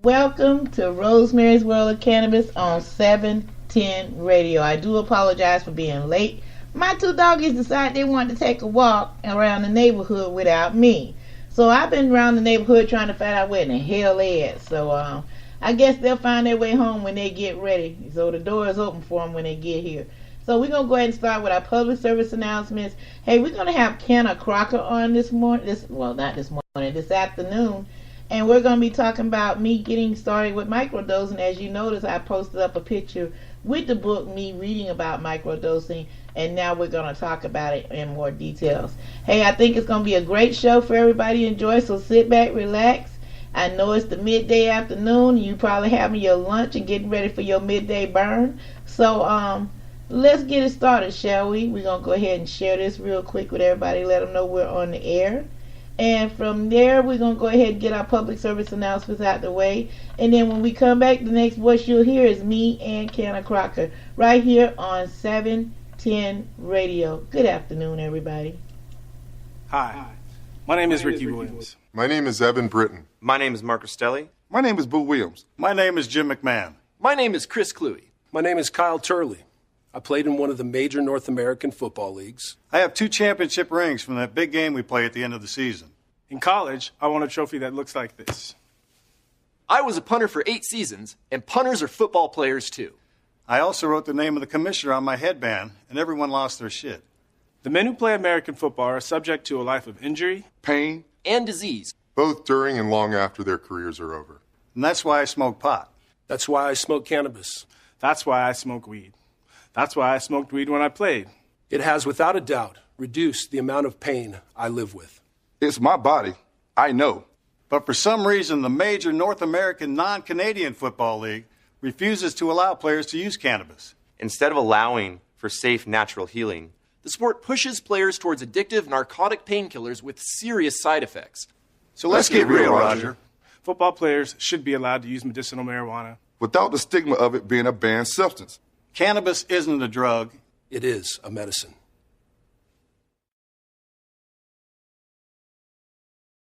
Welcome to Rosemary's World of Cannabis on 710 Radio. I do apologize for being late. My two doggies decided they wanted to take a walk around the neighborhood without me. So I've been around the neighborhood trying to find out where in the hell they at. So I guess they'll find their way home when they get ready. So the door is open for them when they get here. So we're going to go ahead and start with our public service announcements. Hey, we're going to have Kenna Crocker on this afternoon. And we're going to be talking about me getting started with microdosing. As you notice, I posted up a picture with the book, me reading about microdosing. And now we're going to talk about it in more details. Hey, I think it's going to be a great show for everybody to enjoy. So sit back, relax. I know it's the midday afternoon. You probably having your lunch and getting ready for your midday burn. So let's get it started, shall we? We're going to go ahead and share this real quick with everybody. Let them know we're on the air. And from there, we're going to go ahead and get our public service announcements out the way. And then when we come back, the next voice you'll hear is me and Kenna Crocker right here on 710 Radio. Good afternoon, everybody. Hi, my name is Ricky Williams. My name is Evan Britton. My name is Mark Costelli. My name is Boo Williams. My name is Jim McMahon. My name is Chris Cluey. My name is Kyle Turley. I played in one of the major North American football leagues. I have 2 championship rings from that big game we play at the end of the season. In college, I won a trophy that looks like this. I was a punter for 8 seasons, and punters are football players too. I also wrote the name of the commissioner on my headband, and everyone lost their shit. The men who play American football are subject to a life of injury, pain, and disease, both during and long after their careers are over. And that's why I smoke pot. That's why I smoke cannabis. That's why I smoke weed. That's why I smoked weed when I played. It has, without a doubt, reduced the amount of pain I live with. It's my body. I know. But for some reason, the major North American non-Canadian football league refuses to allow players to use cannabis. Instead of allowing for safe, natural healing, the sport pushes players towards addictive narcotic painkillers with serious side effects. So let's get real, Roger. Football players should be allowed to use medicinal marijuana without the stigma of it being a banned substance. Cannabis isn't a drug. It is a medicine.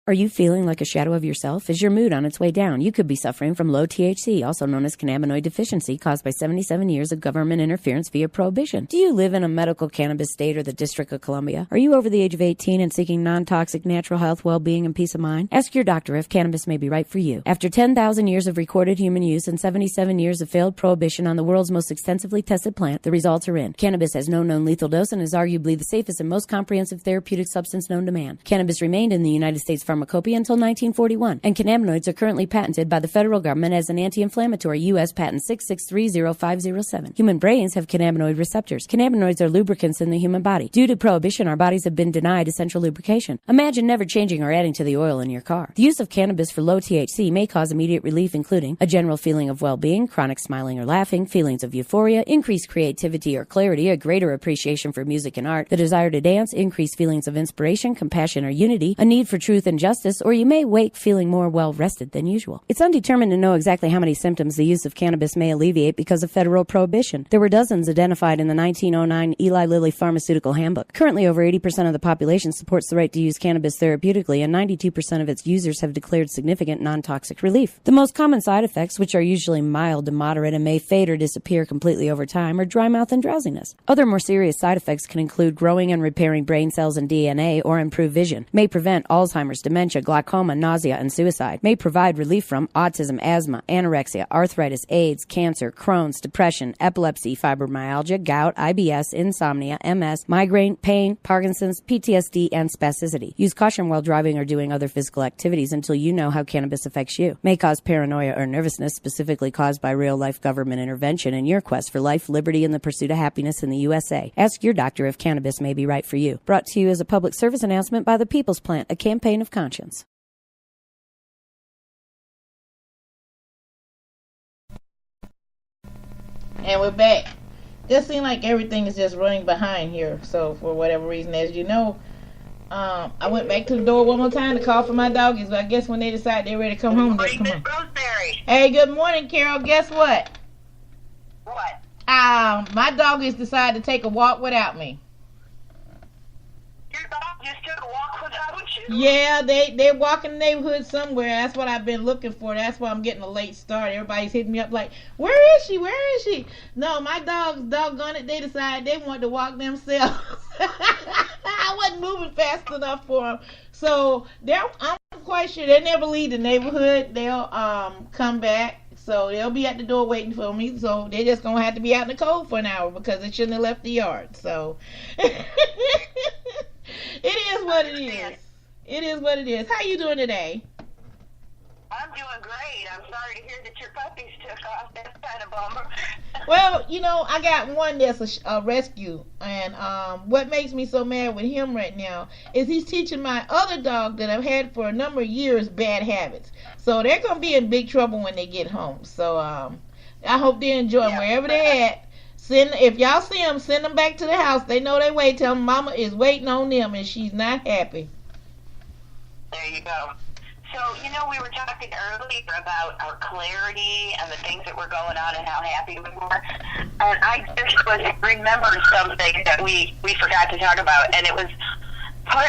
Are you feeling like a shadow of yourself? Is your mood on its way down? You could be suffering from low THC, also known as cannabinoid deficiency, caused by 77 years of government interference via prohibition. Do you live in a medical cannabis state or the District of Columbia? Are you over the age of 18 and seeking non-toxic natural health, well-being, and peace of mind? Ask your doctor if cannabis may be right for you. After 10,000 years of recorded human use and 77 years of failed prohibition on the world's most extensively tested plant, the results are in. Cannabis has no known lethal dose and is arguably the safest and most comprehensive therapeutic substance known to man. Cannabis remained in the United States pharmacopoeia until 1941, and cannabinoids are currently patented by the federal government as an anti-inflammatory U.S. patent 6630507. Human brains have cannabinoid receptors. Cannabinoids are lubricants in the human body. Due to prohibition, our bodies have been denied essential lubrication. Imagine never changing or adding to the oil in your car. The use of cannabis for low THC may cause immediate relief, including a general feeling of well-being, chronic smiling or laughing, feelings of euphoria, increased creativity or clarity, a greater appreciation for music and art, the desire to dance, increased feelings of inspiration, compassion or unity, a need for truth and justice, or you may wake feeling more well-rested than usual. It's undetermined to know exactly how many symptoms the use of cannabis may alleviate because of federal prohibition. There were dozens identified in the 1909 Eli Lilly Pharmaceutical Handbook. Currently, over 80% of the population supports the right to use cannabis therapeutically, and 92% of its users have declared significant non-toxic relief. The most common side effects, which are usually mild to moderate and may fade or disappear completely over time, are dry mouth and drowsiness. Other more serious side effects can include growing and repairing brain cells and DNA or improve vision, may prevent Alzheimer's, dementia, glaucoma, nausea, and suicide, may provide relief from autism, asthma, anorexia, arthritis, AIDS, cancer, Crohn's, depression, epilepsy, fibromyalgia, gout, IBS, insomnia, MS, migraine, pain, Parkinson's, PTSD, and spasticity. Use caution while driving or doing other physical activities until you know how cannabis affects you. May cause paranoia or nervousness, specifically caused by real-life government intervention in your quest for life, liberty, and the pursuit of happiness in the USA. Ask your doctor if cannabis may be right for you. Brought to you as a public service announcement by the People's Plant, a campaign of conscience. And we're back. Just seems like everything is just running behind here. So for whatever reason, as you know, I went back to the door one more time to call for my doggies. But I guess when they decide they're ready to come home, they'll come home. Rosemary. Hey, good morning, Carol. Guess what? What? My doggies decided to take a walk without me. Your dog just took a walk without Yeah, they're walking the neighborhood somewhere. That's what I've been looking for. That's why I'm getting a late start. Everybody's hitting me up like, where is she? Where is she? No, my dogs, doggone it, they decided they wanted to walk themselves. I wasn't moving fast enough for them. So I'm quite sure they never leave the neighborhood. They'll come back. So they'll be at the door waiting for me. So they're just going to have to be out in the cold for an hour because they shouldn't have left the yard. So it is what it is. It is what it is. How you doing today? I'm doing great. I'm sorry to hear that your puppies took off. That's kind of bummer. Well, I got one that's a rescue. And what makes me so mad with him right now is he's teaching my other dog that I've had for a number of years bad habits. So they're going to be in big trouble when they get home. So I hope they enjoy them wherever they're at. If y'all see them, send them back to the house. They know they wait. Tell them Mama is waiting on them and she's not happy. There you go. So, we were talking earlier about our clarity and the things that were going on and how happy we were. And I just remembered something that we forgot to talk about. And it was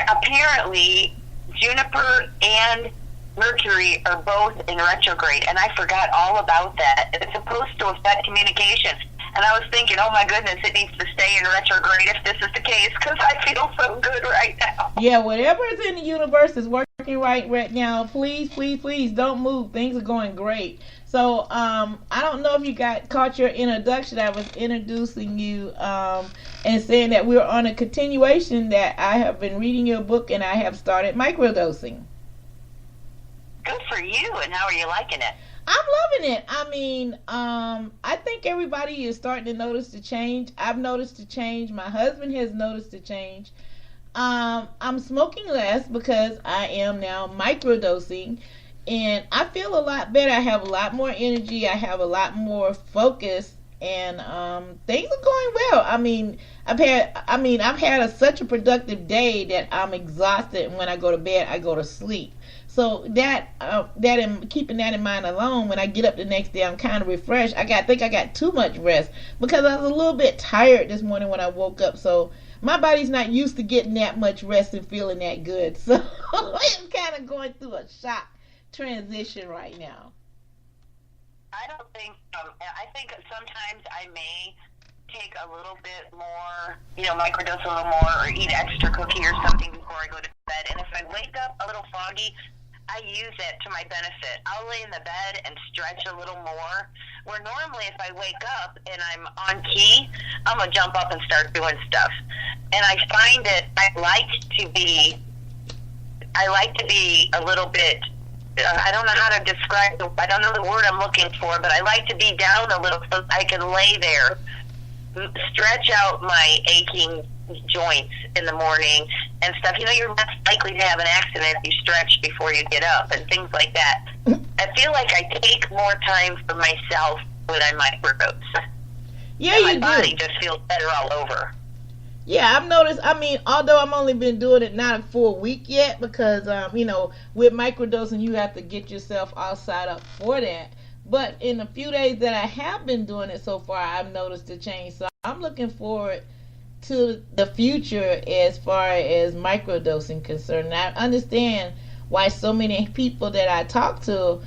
apparently Juniper and Mercury are both in retrograde. And I forgot all about that. It's supposed to affect communication. And I was thinking, oh my goodness, it needs to stay in retrograde if this is the case, because I feel so good right now. Yeah, whatever is in the universe is working right now. Please, please, please don't move. Things are going great. So I don't know if you caught your introduction. I was introducing you and saying that we're on a continuation that I have been reading your book and I have started microdosing. Good for you. And how are you liking it? I'm loving it. I mean, I think everybody is starting to notice the change. I've noticed the change. My husband has noticed the change. I'm smoking less because I am now microdosing, and I feel a lot better. I have a lot more energy. I have a lot more focus, and things are going well. I mean, I've had such a productive day that I'm exhausted. And when I go to bed, I go to sleep. So that keeping that in mind alone, when I get up the next day, I'm kind of refreshed. I think I got too much rest because I was a little bit tired this morning when I woke up. So my body's not used to getting that much rest and feeling that good. So I'm kind of going through a shock transition right now. I don't think, I think that sometimes I may take a little bit more, microdose a little more or eat extra cookie or something before I go to bed. And if I wake up a little foggy, I use it to my benefit. I'll lay in the bed and stretch a little more, where normally if I wake up and I'm on key, I'm going to jump up and start doing stuff. And I find that I like to be a little bit, I don't know how to describe it. I don't know the word I'm looking for, but I like to be down a little so I can lay there, stretch out my aching joints in the morning and stuff. You're less likely to have an accident if you stretch before you get up and things like that. I feel like I take more time for myself when I microdose. Yeah, and you my body do. just feels better all over. Yeah, I've noticed. I mean, although I've only been doing it not for a week yet, because with microdosing you have to get yourself all set up for that. But in a few days that I have been doing it so far, I've noticed a change. So I'm looking forward to the future as far as microdosing concerned. And I understand why so many people that I talk to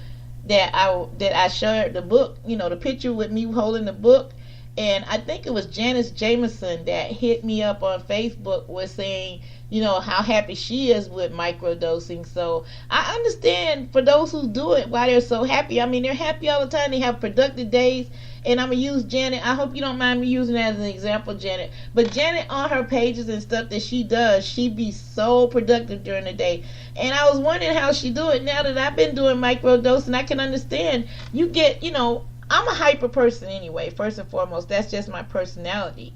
that I shared the book, the picture with me holding the book. And I think it was Janice Jameson that hit me up on Facebook was saying, how happy she is with microdosing. So I understand for those who do it why they're so happy. I mean, they're happy all the time. They have productive days. And I'm going to use Janet. I hope you don't mind me using that as an example, Janet. But Janet, on her pages and stuff that she does, she be so productive during the day. And I was wondering how she do it. Now that I've been doing microdosing, I can understand. You get, I'm a hyper person anyway, first and foremost. That's just my personality.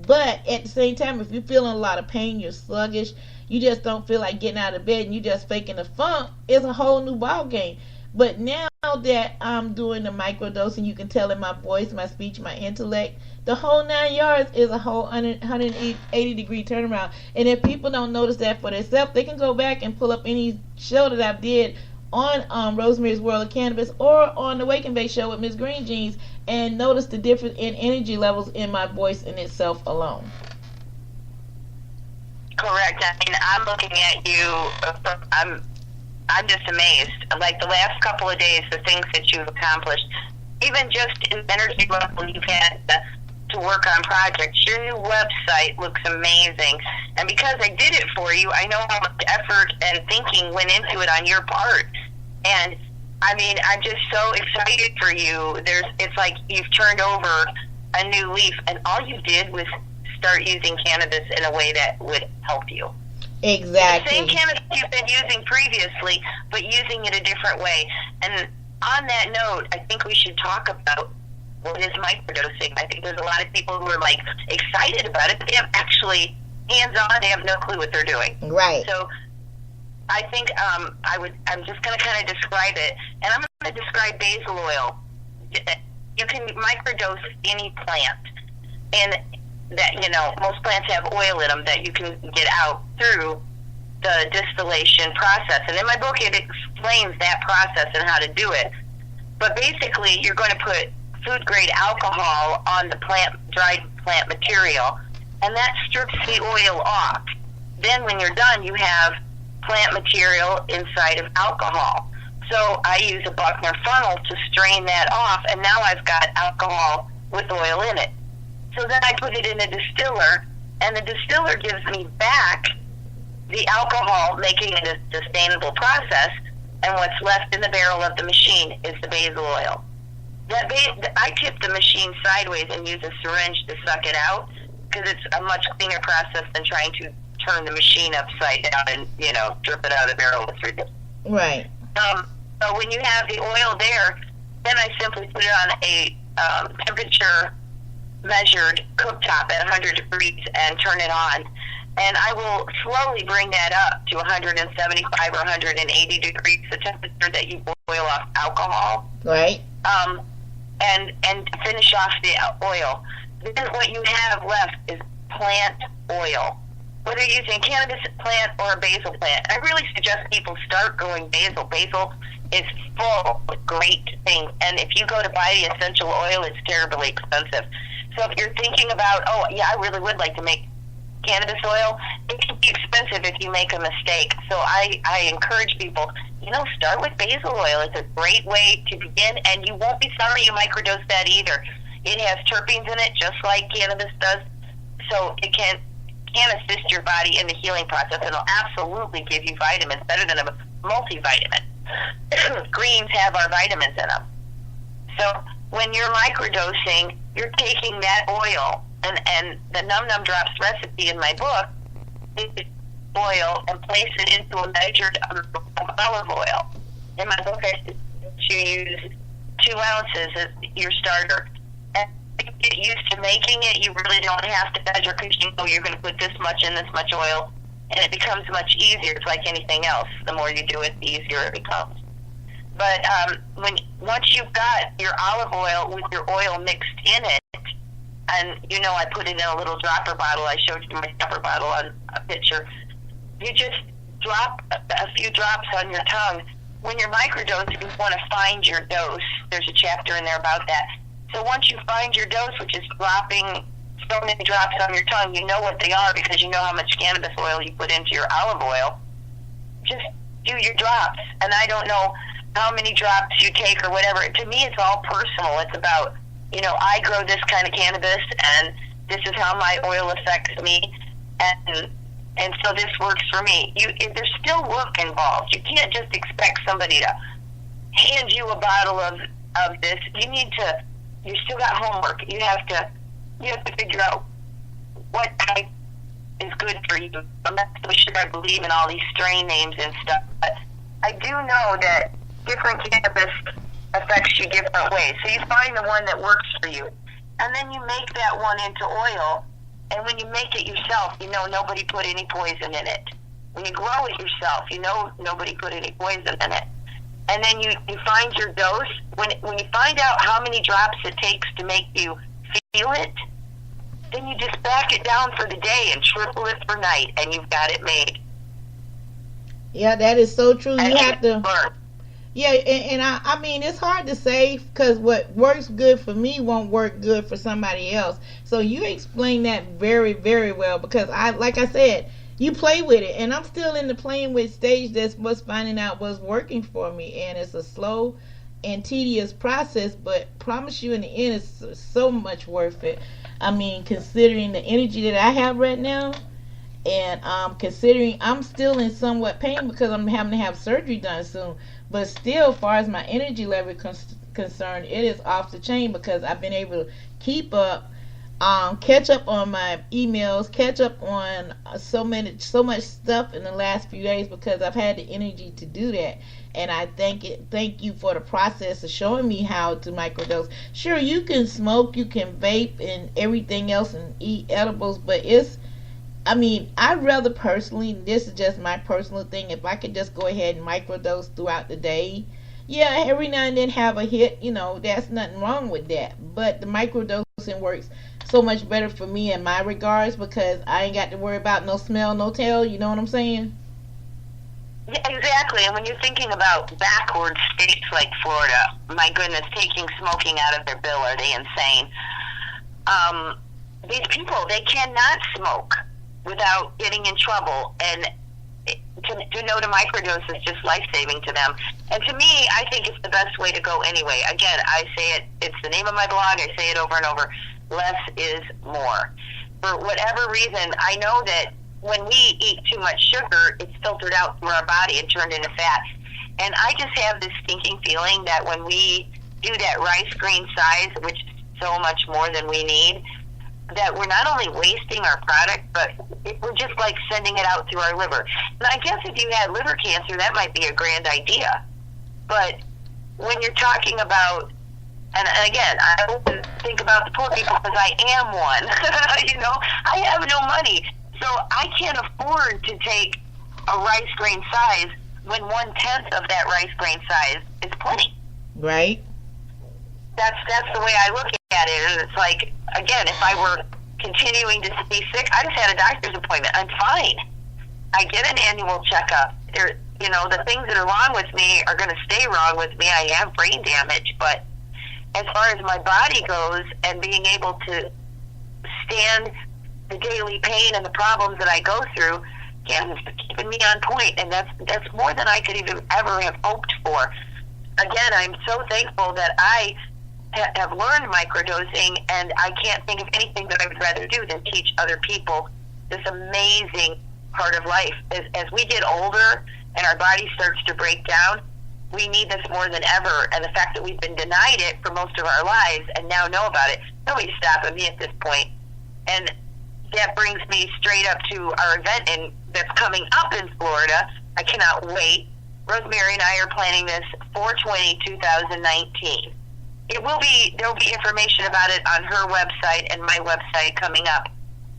But at the same time, if you're feeling a lot of pain, you're sluggish, you just don't feel like getting out of bed, and you just faking the funk, it's a whole new ball game. But now that I'm doing the microdosing, you can tell in my voice, my speech, my intellect, the whole 9 yards is a whole 180-degree turnaround. And if people don't notice that for themselves, they can go back and pull up any show that I did on Rosemary's World of Cannabis or on the Wake and Bake show with Ms. Green Jeans and notice the difference in energy levels in my voice in itself alone. Correct. I mean, I'm looking at you. I'm just amazed. Like the last couple of days, the things that you've accomplished, even just in energy level you've had to work on projects. Your new website looks amazing. And because I did it for you, I know how much effort and thinking went into it on your part. And I mean, I'm just so excited for you. It's like you've turned over a new leaf, and all you did was start using cannabis in a way that would help you. Exactly. The same cannabis you've been using previously, but using it a different way. And on that note, I think we should talk about what is microdosing. I think there's a lot of people who are like excited about it, but they have actually hands-on. They have no clue what they're doing. Right. So I think I'm just going to kind of describe it, and I'm going to describe basil oil. You can microdose any plant, and that, most plants have oil in them that you can get out through the distillation process. And in my book, it explains that process and how to do it. But basically, you're going to put food-grade alcohol on the dried plant material, and that strips the oil off. Then when you're done, you have plant material inside of alcohol. So I use a Buckner funnel to strain that off, and now I've got alcohol with oil in it. So then I put it in a distiller, and the distiller gives me back the alcohol, making it a sustainable process, and what's left in the barrel of the machine is the basil oil. I tip the machine sideways and use a syringe to suck it out, because it's a much cleaner process than trying to turn the machine upside down and, drip it out of the barrel. It's ridiculous. Right. So when you have the oil there, then I simply put it on a temperature measured cooktop at 100 degrees and turn it on. And I will slowly bring that up to 175 or 180 degrees, the temperature that you boil off alcohol. Right. And finish off the oil. Then what you have left is plant oil. Whether you're using a cannabis plant or a basil plant, I really suggest people start growing basil. Basil is full of great things. And if you go to buy the essential oil, it's terribly expensive. So if you're thinking about, I really would like to make cannabis oil, it can be expensive if you make a mistake. So I encourage people, start with basil oil. It's a great way to begin, and you won't be sorry you microdosed that either. It has terpenes in it, just like cannabis does, so it can assist your body in the healing process, and it'll absolutely give you vitamins, better than a multivitamin. Greens have our vitamins in them. So when you're microdosing, you're taking that oil, and the Num Num Drops recipe in my book is oil and place it into a measured amount of olive oil. In my book, I suggest you use 2 ounces as your starter. And if you get used to making it, you really don't have to measure, because you know you're going to put this much in this much oil, and it becomes much easier. It's like anything else. The more you do it, the easier it becomes. But once you've got your olive oil with your oil mixed in it, and I put it in a little dropper bottle. I showed you my dropper bottle on a picture. You just drop a few drops on your tongue. When you're microdosing, you want to find your dose. There's a chapter in there about that. So once you find your dose, which is dropping so many drops on your tongue, you know what they are because you know how much cannabis oil you put into your olive oil. Just do your drops. And I don't know how many drops you take or whatever. To me, it's all personal. It's about, I grow this kind of cannabis, and this is how my oil affects me, and so this works for me. There's still work involved. You can't just expect somebody to hand you a bottle of this. You still got homework. You have to figure out what type is good for you. I'm not so sure I believe in all these strain names and stuff, but I do know that different cannabis affects you different ways. So you find the one that works for you, and then you make that one into oil. And when you make it yourself, nobody put any poison in it. When you grow it yourself, nobody put any poison in it. And then you find your dose. When you find out how many drops it takes to make you feel it, then you just back it down for the day and triple it for night, and you've got it made. Yeah, that is so true. And you have to. Burn. Yeah, and I mean, it's hard to say because what works good for me won't work good for somebody else. So you explain that very, very well because like I said, you play with it, and I'm still in the playing with stage. That's what's finding out what's working for me, and it's a slow and tedious process, but promise you in the end it's so much worth it. I mean, considering the energy that I have right now, and considering I'm still in somewhat pain because I'm having to have surgery done soon, but still, as far as my energy level concerned, it is off the chain because I've been able to keep up, catch up on my emails, catch up on so much stuff in the last few days because I've had the energy to do that. And I thank you for the process of showing me how to microdose. Sure, you can smoke, you can vape and everything else and eat edibles, but I'd rather personally, this is just my personal thing, if I could just go ahead and microdose throughout the day. Yeah, every now and then have a hit, that's nothing wrong with that. But the microdosing works so much better for me in my regards because I ain't got to worry about no smell, no tell, you know what I'm saying? Yeah, exactly. And when you're thinking about backward states like Florida, my goodness, taking smoking out of their bill, are they insane? These people, they cannot smoke without getting in trouble, and to know to microdose is just life-saving to them. And to me, I think it's the best way to go anyway. Again, I say it, it's the name of my blog, I say it over and over, less is more. For whatever reason, I know that when we eat too much sugar, it's filtered out through our body and turned into fat. And I just have this stinking feeling that when we do that rice grain size, which is so much more than we need, that we're not only wasting our product, but we're just like sending it out through our liver. And I guess if you had liver cancer, that might be a grand idea. But when you're talking about, and again, I always think about the poor people because I am one. I have no money. So I can't afford to take a rice grain size when 1/10 of that rice grain size is plenty. Right. That's the way I look at it. And it's like, again, if I were continuing to be sick, I just had a doctor's appointment. I'm fine. I get an annual checkup. The things that are wrong with me are going to stay wrong with me. I have brain damage, but as far as my body goes and being able to stand the daily pain and the problems that I go through, cannabis is keeping me on point, and that's more than I could even ever have hoped for. Again, I'm so thankful that I have learned microdosing, and I can't think of anything that I would rather do than teach other people this amazing part of life. As we get older and our body starts to break down, we need this more than ever, and the fact that we've been denied it for most of our lives and now know about it, nobody's stopping me at this point. And that brings me straight up to our event that's coming up in Florida. I cannot wait. Rosemary and I are planning this 4/20/2019. There will be information about it on her website and my website coming up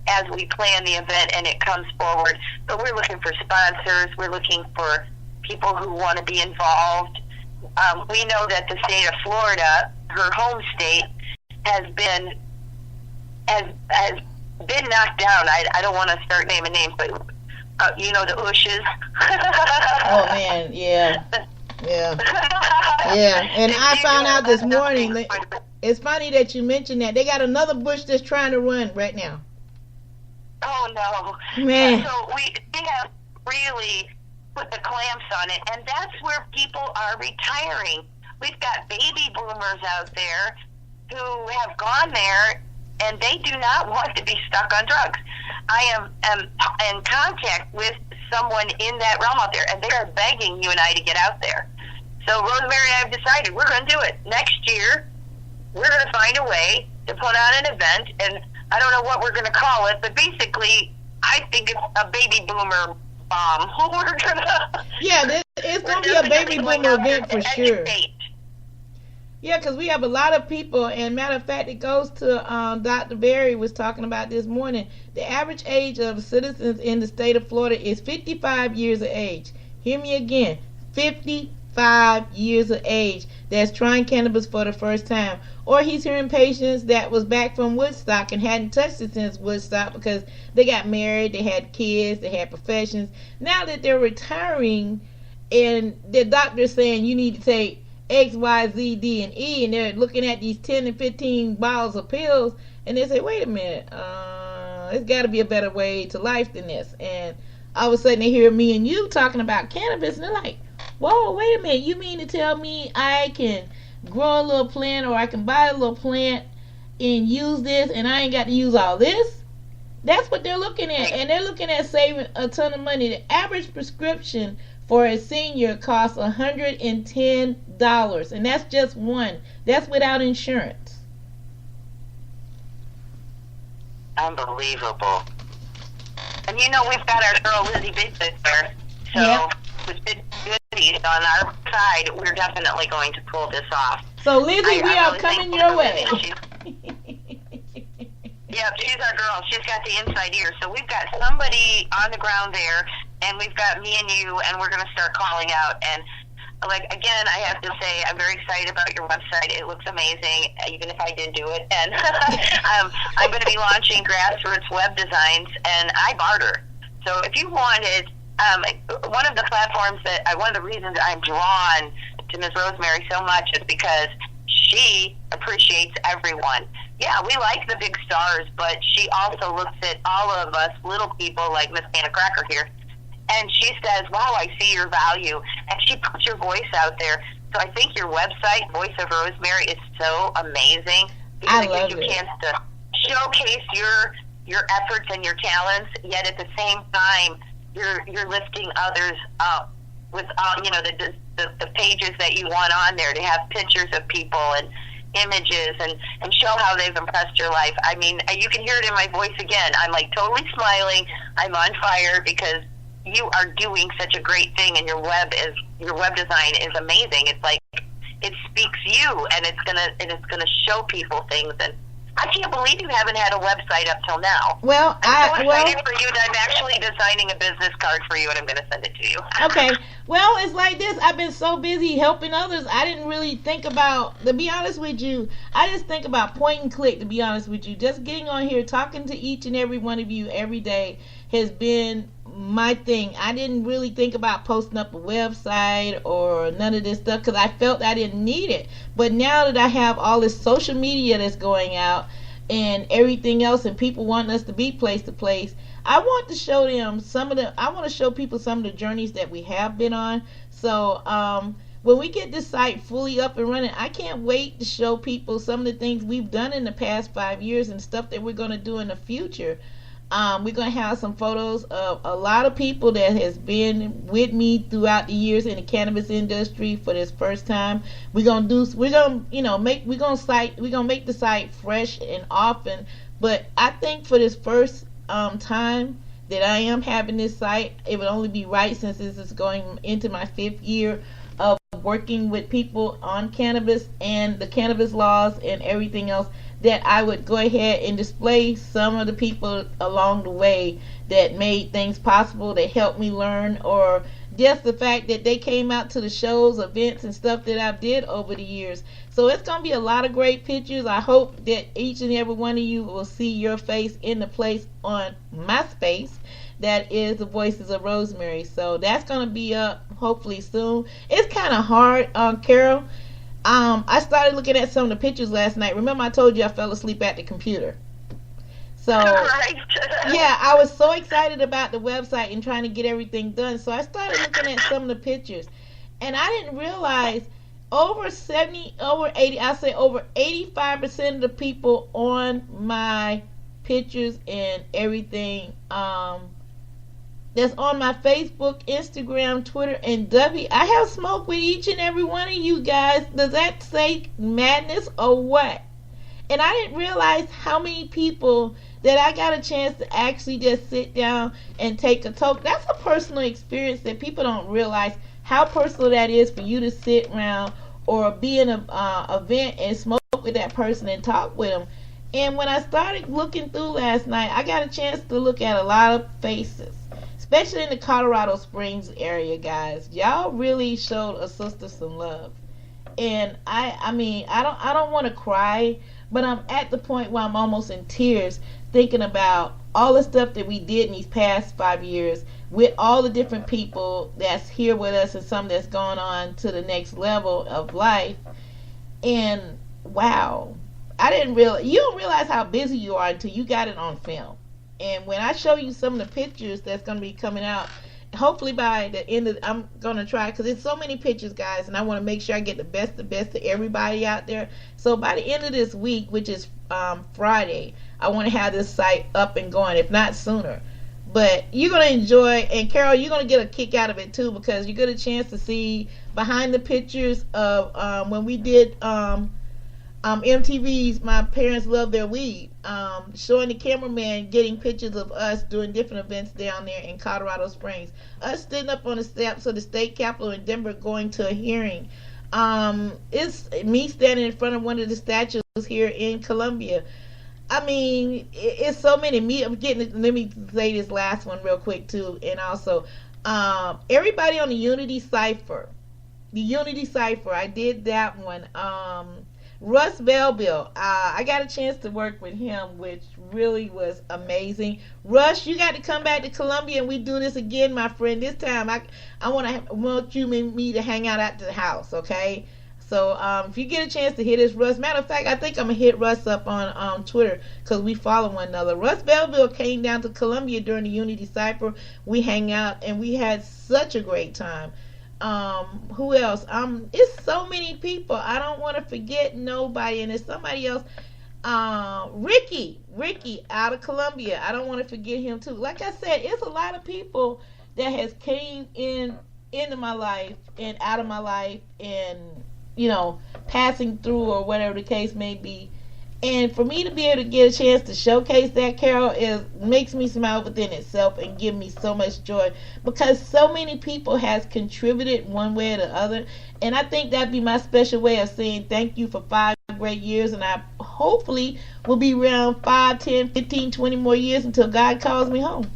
as we plan the event and it comes forward. But we're looking for sponsors. We're looking for people who want to be involved. We know that the state of Florida, her home state, has been knocked down. I don't want to start naming names, but the Ushes. Oh man, yeah. And I found out this morning. It's funny that you mentioned that they got another Bush that's trying to run right now. Oh no, man! Yeah, so we have really put the clamps on it, and that's where people are retiring. We've got baby boomers out there who have gone there, and they do not want to be stuck on drugs. I am in contact with someone in that realm out there, and they are begging you and I to get out there. So Rosemary and I have decided we're going to do it. Next year, we're going to find a way to put on an event, and I don't know what we're going to call it, but basically, I think it's a baby boomer bomb. It's going to be a baby boomer event for sure. Yeah, because we have a lot of people, and matter of fact, it goes to Dr. Berry was talking about this morning. The average age of citizens in the state of Florida is 55 years of age. Hear me again, 55 years of age that's trying cannabis for the first time. Or he's hearing patients that was back from Woodstock and hadn't touched it since Woodstock because they got married, they had kids, they had professions. Now that they're retiring and the doctor's saying you need to take X, Y, Z, D, and E, and they're looking at these 10 and 15 bottles of pills, and they say, wait a minute, there's got to be a better way to life than this. And all of a sudden they hear me and you talking about cannabis, and they're like, whoa, wait a minute, you mean to tell me I can grow a little plant, or I can buy a little plant and use this, and I ain't got to use all this? That's what they're looking at, and they're looking at saving a ton of money. The average prescription for a senior costs $110, and that's just one. That's without insurance. Unbelievable. And you know, we've got our girl Lizzie Bigfoot there, so Yep. with Big Goodies on our side, we're definitely going to pull this off. So Lizzie, we are really coming thankful your for way. Lizzie. Yep, she's our girl. She's got the inside ear. So we've got somebody on the ground there, and we've got me and you, and we're going to start calling out. And, like, again, I have to say, I'm very excited about your website. It looks amazing, even if I did do it. And I'm going to be launching Grassroots Web Designs, and I barter. So if you wanted, one of the platforms one of the reasons I'm drawn to Ms. Rosemary so much is because she appreciates everyone. Yeah, we like the big stars, but she also looks at all of us little people like Miss Hannah Cracker here, and she says, wow, I see your value, and she puts your voice out there. So I think your website, Voice of Rosemary, is so amazing because it gives you a chance to showcase your efforts and your talents, yet at the same time, you're lifting others up with the pages that you want on there to have pictures of people and images and show how they've impressed your life. I mean, you can hear it in my voice again. I'm like totally smiling. I'm on fire because you are doing such a great thing, and your web design is amazing. It's like it speaks you, and it's gonna show people things. And I can't believe you haven't had a website up till now. Well, I'm so excited for you that I'm actually designing a business card for you, and I'm going to send it to you. Okay. Well, it's like this. I've been so busy helping others, I didn't really think about, to be honest with you, I just think about point and click, to be honest with you. Just getting on here, talking to each and every one of you every day has been my thing. I didn't really think about posting up a website or none of this stuff because I felt I didn't need it. But now that I have all this social media that's going out and everything else, and people wanting us to be place to place, I want to show them I want to show people some of the journeys that we have been on. So when we get this site fully up and running, I can't wait to show people some of the things we've done in the past 5 years and stuff that we're going to do in the future. We're going to have some photos of a lot of people that has been with me throughout the years in the cannabis industry for this first time. We're going to make the site fresh and often, but I think for this first time that I am having this site, it would only be right, since this is going into my 5th year of working with people on cannabis and the cannabis laws and everything else, that I would go ahead and display some of the people along the way that made things possible, that helped me learn, or just the fact that they came out to the shows, events, and stuff that I've did over the years. So it's going to be a lot of great pictures. I hope that each and every one of you will see your face in the place on my space that is the Voices of Rosemary. So that's going to be up hopefully soon. It's kind of hard, Carol. I started looking at some of the pictures last night. Remember I told you I fell asleep at the computer? So, yeah, I was so excited about the website and trying to get everything done. So I started looking at some of the pictures. And I didn't realize over 85% of the people on my pictures and everything that's on my Facebook, Instagram, Twitter, and W. I have smoked with each and every one of you guys. Does that say madness or what? And I didn't realize how many people that I got a chance to actually just sit down and take a talk. That's a personal experience that people don't realize how personal that is, for you to sit around or be in an event and smoke with that person and talk with them. And when I started looking through last night, I got a chance to look at a lot of faces, especially in the Colorado Springs area, guys. Y'all really showed a sister some love. And I mean, I don't want to cry, but I'm at the point where I'm almost in tears thinking about all the stuff that we did in these past 5 years with all the different people that's here with us and some that's gone on to the next level of life. And wow, you don't realize how busy you are until you got it on film. And when I show you some of the pictures that's going to be coming out, hopefully by the end of, I'm going to try, because there's so many pictures, guys, and I want to make sure I get the best to everybody out there. So by the end of this week, which is Friday, I want to have this site up and going, if not sooner. But you're going to enjoy, and Carol, you're going to get a kick out of it too, because you get a chance to see behind the pictures of when we did MTV's My Parents Love Their Weed, showing the cameraman getting pictures of us doing different events down there in Colorado Springs, us sitting up on the steps of the state capitol in Denver going to a hearing. It's me standing in front of one of the statues here in Columbia. I mean, it's so many. Let me say this last one real quick too, and also everybody on the Unity Cipher. I did that one. Russ Belville, I got a chance to work with him, which really was amazing. Russ, you got to come back to Columbia and we do this again, my friend. This time I want you and me to hang out at the house, okay? So if you get a chance to hit this Russ, matter of fact, I think I'm gonna hit Russ up on Twitter, because we follow one another. Russ Belville came down to Columbia during the Unity Cipher. We hang out and we had such a great time. Who else? It's so many people. I don't want to forget nobody, and there's somebody else. Ricky out of Columbia. I don't want to forget him too. Like I said, it's a lot of people that has came into my life and out of my life, and passing through or whatever the case may be. And for me to be able to get a chance to showcase that, Carol, makes me smile within itself and give me so much joy, because so many people has contributed one way or the other. And I think that'd be my special way of saying thank you for 5 great years. And I hopefully will be around 5, 10, 15, 20 more years until God calls me home.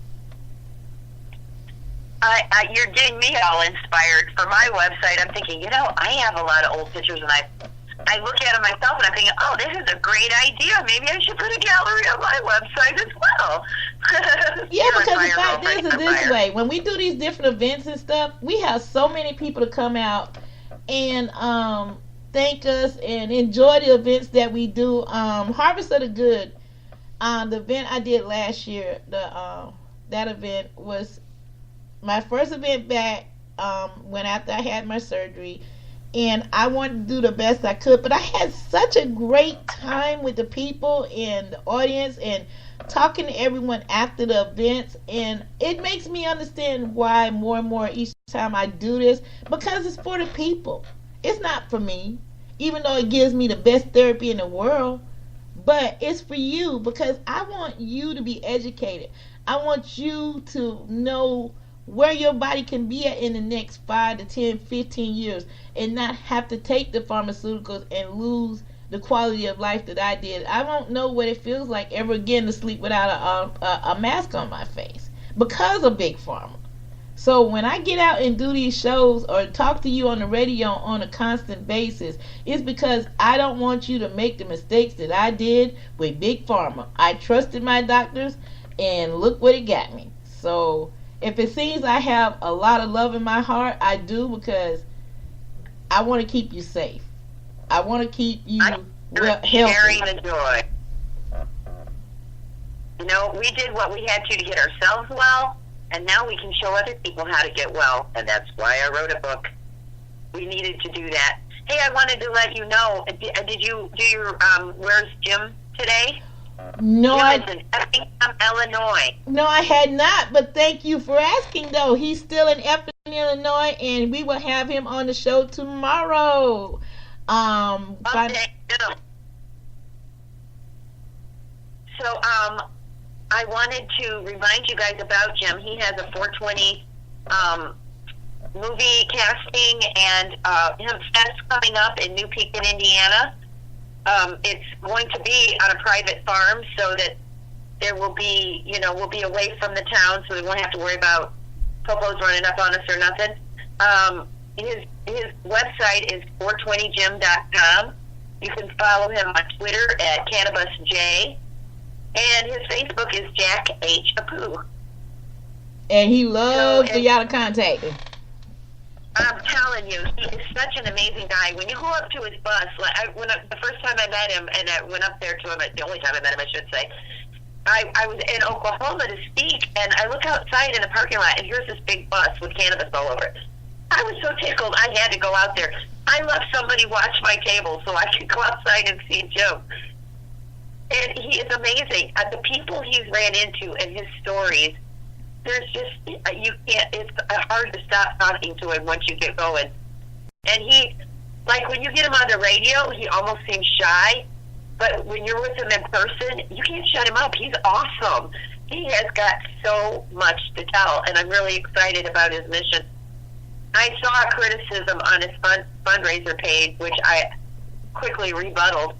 You're getting me all inspired. For my website, I'm thinking, I have a lot of old pictures, and I look at them myself and I'm thinking, oh, this is a great idea. Maybe I should put a gallery on my website as well. Yeah, because the fact is this way. When we do these different events and stuff, we have so many people to come out and thank us and enjoy the events that we do. Harvest of the Good, the event I did last year, that event was my first event back when after I had my surgery. And I wanted to do the best I could, but I had such a great time with the people and the audience and talking to everyone after the events. And it makes me understand why more and more each time I do this, because it's for the people. It's not for me, even though it gives me the best therapy in the world, but it's for you, because I want you to be educated. I want you to know where your body can be at in the next 5 to 10, 15 years, and not have to take the pharmaceuticals and lose the quality of life that I did. I don't know what it feels like ever again to sleep without a mask on my face because of Big Pharma. So when I get out and do these shows or talk to you on the radio on a constant basis, it's because I don't want you to make the mistakes that I did with Big Pharma. I trusted my doctors, and look what it got me. So if it seems I have a lot of love in my heart, I do, because I want to keep you safe. I want to keep you healthy. Sharing the joy. We did what we had to get ourselves well, and now we can show other people how to get well, and that's why I wrote a book. We needed to do that. Hey, I wanted to let you know, did you do your, where's Jim today? No, Jim is in Effingham, Illinois. No, I had not, but thank you for asking, though. He's still in Effingham, Illinois, and we will have him on the show tomorrow. Okay, good. So, I wanted to remind you guys about Jim. He has a 420 movie casting and fest coming up in New Pekin, Indiana. It's going to be on a private farm, so that there will be, we'll be away from the town, so we won't have to worry about popos running up on us or nothing. His website is 420gym.com. You can follow him on Twitter at CannabisJ, and his Facebook is Jack H. Apu. And he loves for y'all to contact him. I'm telling you, he is such an amazing guy. When you go up to his bus, the first time I met him, and I went up there to him, the only time I met him, I should say, I was in Oklahoma to speak, and I look outside in the parking lot, and here's this big bus with cannabis all over it. I was so tickled, I had to go out there. I left somebody watch my table so I could go outside and see Joe. And he is amazing. The people he's ran into and his stories, there's just, you can't, it's hard to stop talking to him once you get going. And he, like when you get him on the radio, he almost seems shy. But when you're with him in person, you can't shut him up. He's awesome. He has got so much to tell, and I'm really excited about his mission. I saw a criticism on his fundraiser page, which I quickly rebutted.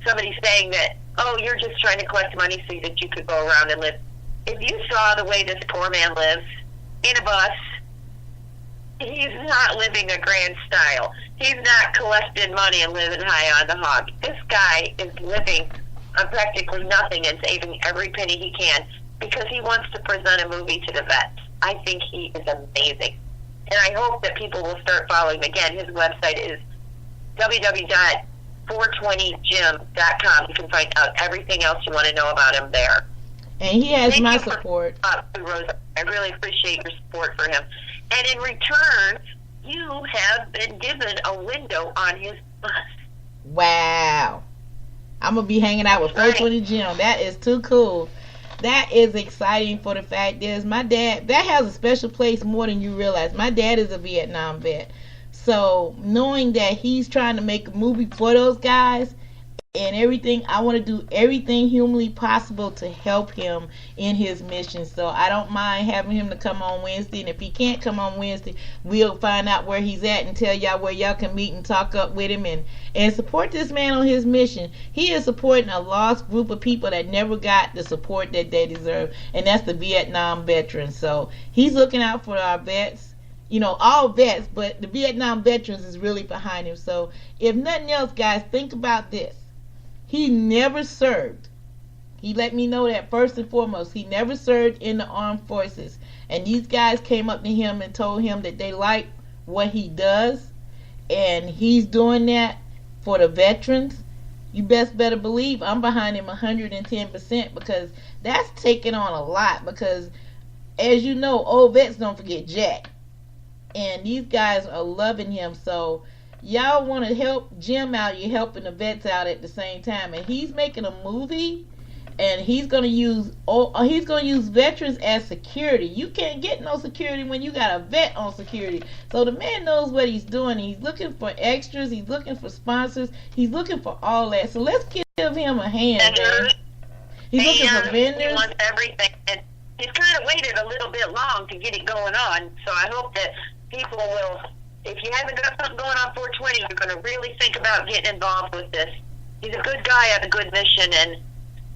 Somebody saying that, oh, you're just trying to collect money so that you could go around and live. If you saw the way this poor man lives in a bus, he's not living a grand style. He's not collecting money and living high on the hog. This guy is living on practically nothing and saving every penny he can because he wants to present a movie to the vets. I think he is amazing. And I hope that people will start following him. Again, his website is www.420gym.com. You can find out everything else you want to know about him there. And he has my support. Rose, I really appreciate your support for him. And in return, you have been given a window on his bus. Wow. I'm going to be hanging out with 420 Gym. That is too cool. That is exciting for the fact is my dad, that has a special place more than you realize. My dad is a Vietnam vet. So knowing that he's trying to make a movie for those guys and everything, I want to do everything humanly possible to help him in his mission. So I don't mind having him to come on Wednesday. And if he can't come on Wednesday, we'll find out where he's at and tell y'all where y'all can meet and talk up with him and support this man on his mission. He is supporting a lost group of people that never got the support that they deserve, and that's the Vietnam veterans. So he's looking out for our vets, you know, all vets, but the Vietnam veterans is really behind him. So if nothing else, guys, think about this. He never served. He let me know that first and foremost. He never served in the armed forces. And these guys came up to him and told him that they like what he does. And he's doing that for the veterans. You best better believe I'm behind him 110% because that's taking on a lot. Because as you know, old vets don't forget Jack. And these guys are loving him. So y'all want to help Jim out, you're helping the vets out at the same time. And he's making a movie, and he's going to use veterans as security. You can't get no security when you got a vet on security. So the man knows what he's doing. He's looking for extras. He's looking for sponsors. He's looking for all that. So let's give him a hand, man. He's looking for vendors. He wants everything. And he's kind of waited a little bit long to get it going on. So I hope that people will... If you haven't got something going on 420, you're going to really think about getting involved with this. He's a good guy on a good mission, and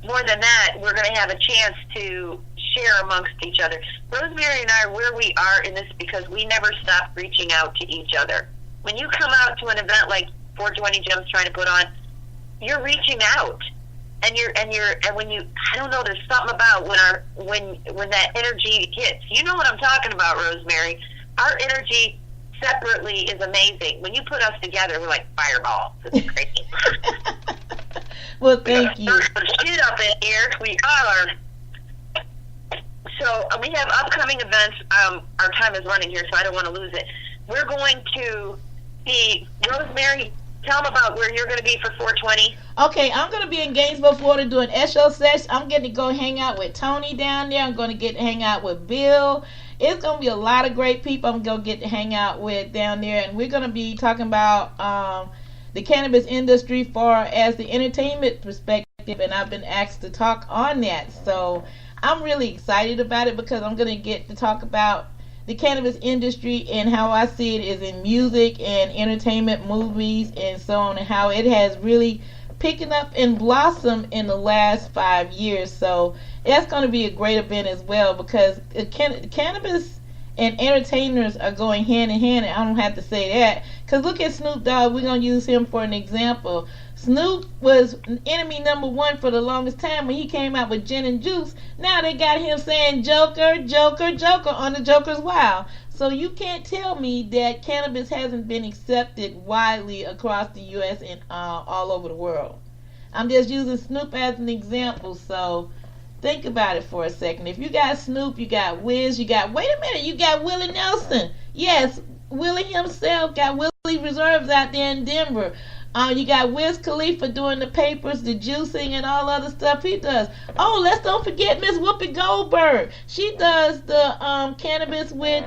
more than that, we're going to have a chance to share amongst each other. Rosemary and I are where we are in this because we never stop reaching out to each other. When you come out to an event like 420 Gym's trying to put on, you're reaching out, and when you, I don't know, there's something about when that energy hits. You know what I'm talking about, Rosemary. Our energy separately is amazing. When you put us together, we're like fireballs. It's crazy. Well, thank you. Some shit up in here. We are. So we have upcoming events. Our time is running here, so I don't want to lose it. We're going to see Rosemary. Tell them about where you're going to be for 420. Okay, I'm going to be in Gainesville, Florida doing SO Sesh. I'm getting to go hang out with Tony down there. I'm going to get to hang out with Bill. It's going to be a lot of great people I'm going to get to hang out with down there. And we're going to be talking about the cannabis industry far as the entertainment perspective. And I've been asked to talk on that. So I'm really excited about it because I'm going to get to talk about the cannabis industry and how I see it is in music and entertainment, movies, and so on, and how it has really picking up and blossomed in the last 5 years. So that's going to be a great event as well because cannabis and entertainers are going hand in hand, and I don't have to say that because look at Snoop Dogg. We're going to use him for an example. Snoop was enemy number one for the longest time when he came out with Gin and Juice. Now they got him saying Joker, Joker, Joker on the Joker's Wild. So you can't tell me that cannabis hasn't been accepted widely across the U.S. and all over the world. I'm just using Snoop as an example. So Think about it for a second. If you got Snoop, you got Wiz, you got Willie Nelson. Yes, Willie himself got Willie Reserves out there in Denver. You got Wiz Khalifa doing the papers, the juicing, and all other stuff he does. Oh, let's don't forget Miss Whoopi Goldberg. She does the cannabis with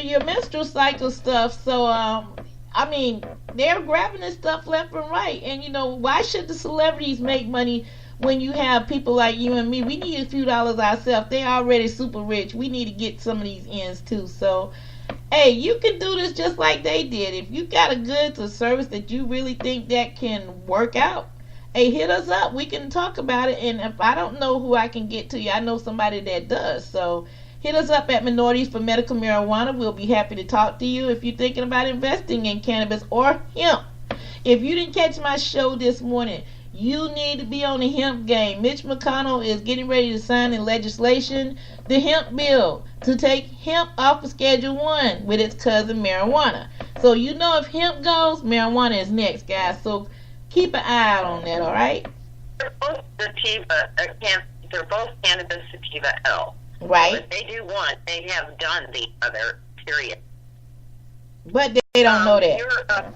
your menstrual cycle stuff. So I mean, they're grabbing this stuff left and right. And why should the celebrities make money when you have people like you and me? We need a few dollars ourselves. They're already super rich. We need to get some of these ends too. So hey, you can do this just like they did. If you got a goods or service that you really think that can work out, hey, hit us up. We can talk about it. And if I don't know who I can get to you, I know somebody that does. So hit us up at Minorities for Medical Marijuana. We'll be happy to talk to you if you're thinking about investing in cannabis or hemp. If you didn't catch my show this morning, you need to be on the hemp game. Mitch McConnell is getting ready to sign in legislation the hemp bill to take hemp off of Schedule 1 with its cousin marijuana. So if hemp goes, marijuana is next, guys. So keep an eye out on that, all right? They're both sativa. They're both cannabis sativa L. Right. So if they do one, they have done the other, period. But they don't know that.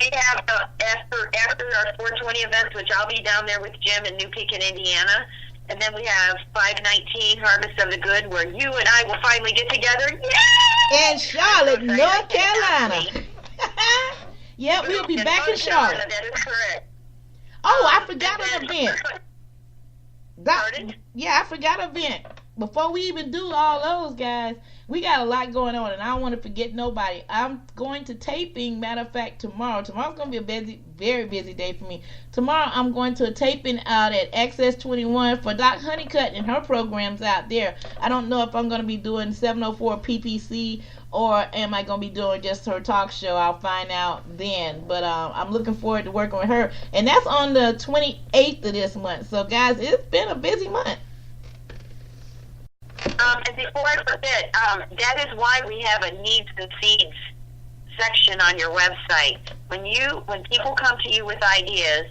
We have after our 420 events, which I'll be down there with Jim in New Pekin, Indiana, and then we have 519 Harvest of the Good, where you and I will finally get together. Yay! In Charlotte, North Carolina. Yep, we'll be back in Charlotte. That is correct. Oh, I forgot an event. Pardon? Yeah, I forgot an event. Before we even do all those, guys, we got a lot going on, and I don't want to forget nobody. I'm going to taping, matter of fact, tomorrow. Tomorrow's going to be a very busy day for me. Tomorrow, I'm going to a taping out at Access 21 for Doc Honeycutt and her programs out there. I don't know if I'm going to be doing 704 PPC or am I going to be doing just her talk show. I'll find out then. But I'm looking forward to working with her. And that's on the 28th of this month. So, guys, it's been a busy month. And before I forget, that is why we have a needs and seeds section on your website. When people come to you with ideas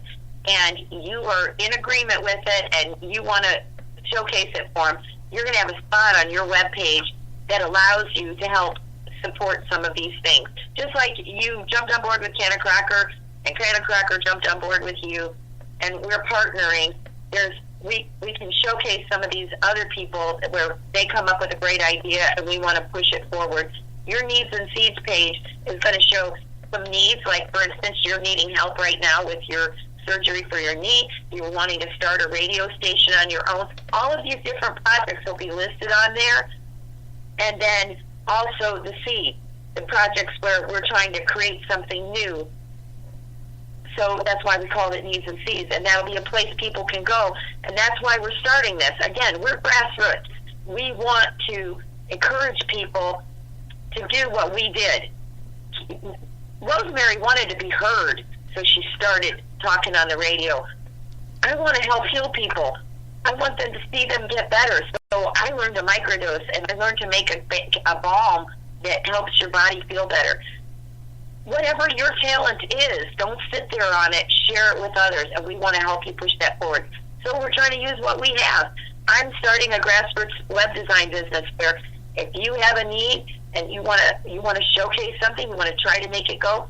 and you are in agreement with it and you want to showcase it for them, you're going to have a spot on your webpage that allows you to help support some of these things. Just like you jumped on board with Canna Cracker and Canna Cracker jumped on board with you, and we're partnering. We can showcase some of these other people where they come up with a great idea and we want to push it forward. Your Needs and Seeds page is going to show some needs, like, for instance, you're needing help right now with your surgery for your knee. You're wanting to start a radio station on your own. All of these different projects will be listed on there. And then also the seed, the projects where we're trying to create something new. So that's why we call it Needs and Seeds, and that'll be a place people can go. And that's why we're starting this. Again, we're grassroots. We want to encourage people to do what we did. Rosemary wanted to be heard, so she started talking on the radio. I want to help heal people. I want them to see them get better. So I learned to microdose, and I learned to make a balm that helps your body feel better. Whatever your talent is, don't sit there on it. Share it with others, and we want to help you push that forward. So we're trying to use what we have. I'm starting a grassroots web design business where if you have a need and you want to showcase something, you want to try to make it go,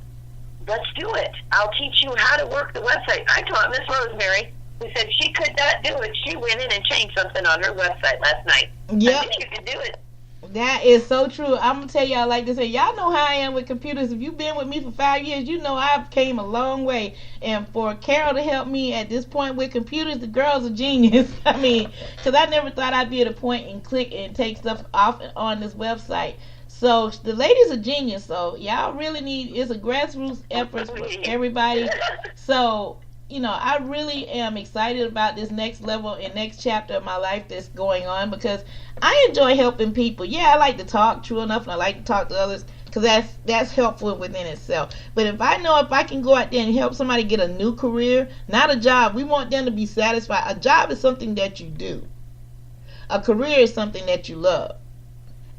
let's do it. I'll teach you how to work the website. I taught Miss Rosemary, who said she could not do it. She went in and changed something on her website last night. Yep. I think you can do it. That is so true. I'm going to tell y'all like this. Y'all know how I am with computers. If you've been with me for 5 years, you know I've came a long way. And for Carol to help me at this point with computers, the girl's a genius. I mean, because I never thought I'd be at a point and click and take stuff off on this website. So the lady's a genius. So y'all really need, it's a grassroots effort for everybody. So, you know, I really am excited about this next level and next chapter of my life that's going on, because I enjoy helping people. Yeah, I like to talk, true enough, and I like to talk to others because that's helpful within itself. But if I know if I can go out there and help somebody get a new career, not a job, we want them to be satisfied. A job is something that you do. A career is something that you love.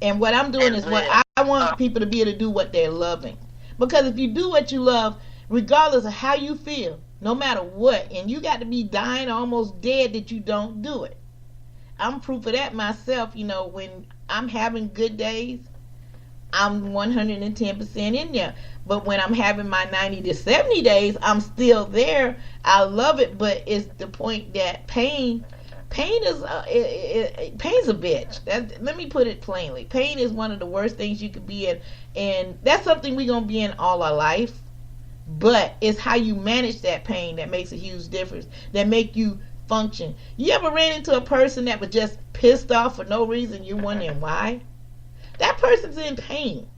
And what I'm doing is what I want people to be able to do what they're loving. Because if you do what you love, regardless of how you feel, no matter what. And you got to be dying almost dead that you don't do it. I'm proof of that myself. When I'm having good days, I'm 110% in there. But when I'm having my 90 to 70 days, I'm still there. I love it, but it's the point that pain is pain's a bitch. Let me put it plainly. Pain is one of the worst things you could be in, and that's something we're gonna be in all our life. But it's how you manage that pain that makes a huge difference. That make you function. You ever ran into a person that was just pissed off for no reason? You're wondering why? That person's in pain,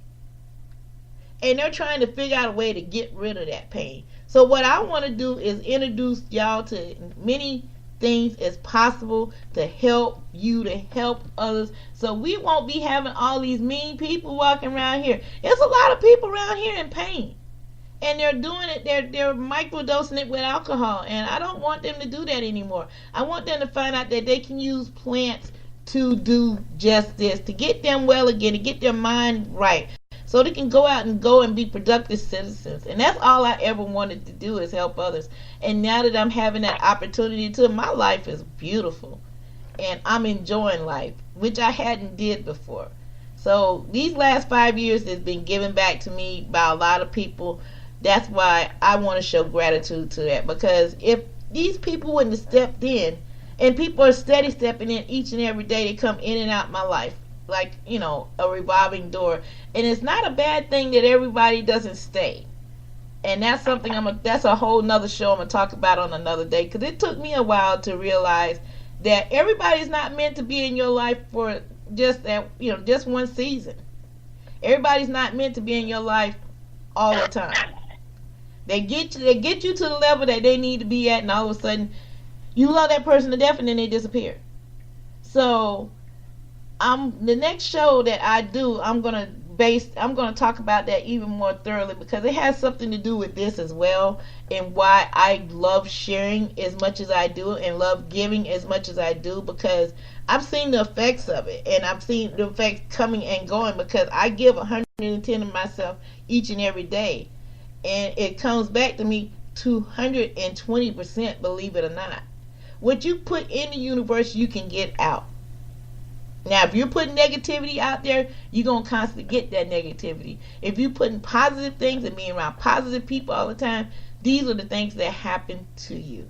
and they're trying to figure out a way to get rid of that pain. So what I want to do is introduce y'all to many things as possible to help you, to help others, so we won't be having all these mean people walking around here. There's a lot of people around here in pain, and they're doing it, they're microdosing it with alcohol, and I don't want them to do that anymore. I want them to find out that they can use plants to do just this, to get them well again, to get their mind right, so they can go out and be productive citizens. And that's all I ever wanted to do, is help others. And now that I'm having that opportunity to, my life is beautiful, and I'm enjoying life, which I hadn't did before. So these last 5 years has been given back to me by a lot of people. That's why I want to show gratitude to that, because if these people wouldn't have stepped in, and people are steady stepping in each and every day, they come in and out my life like, a revolving door. And it's not a bad thing that everybody doesn't stay. And that's something that's a whole nother show I'm going to talk about on another day, because it took me a while to realize that everybody's not meant to be in your life for just that, just one season. Everybody's not meant to be in your life all the time. They get you to the level that they need to be at, and all of a sudden you love that person to death, and then they disappear. So the next show that I do, I'm gonna talk about that even more thoroughly, because it has something to do with this as well, and why I love sharing as much as I do and love giving as much as I do, because I've seen the effects of it, and I've seen the effects coming and going, because I give 110 of myself each and every day, and it comes back to me 220%, believe it or not. What you put in the universe, you can get out. Now, if you're putting negativity out there, you're going to constantly get that negativity. If you're putting positive things and being around positive people all the time, these are the things that happen to you.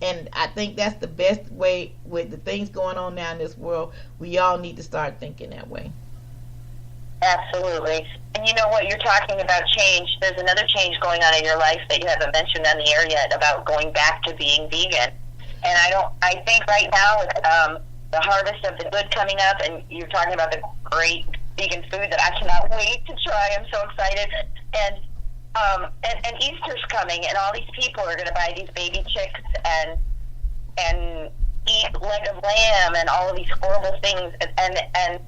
And I think that's the best way with the things going on now in this world. We all need to start thinking that way. Absolutely. And you know what, you're talking about change. There's another change going on in your life that you haven't mentioned on the air yet, about going back to being vegan. And I think right now with the harvest of the good coming up, and you're talking about the great vegan food that I cannot wait to try. I'm so excited. And Easter's coming, and all these people are going to buy these baby chicks and eat leg of lamb and all of these horrible things. And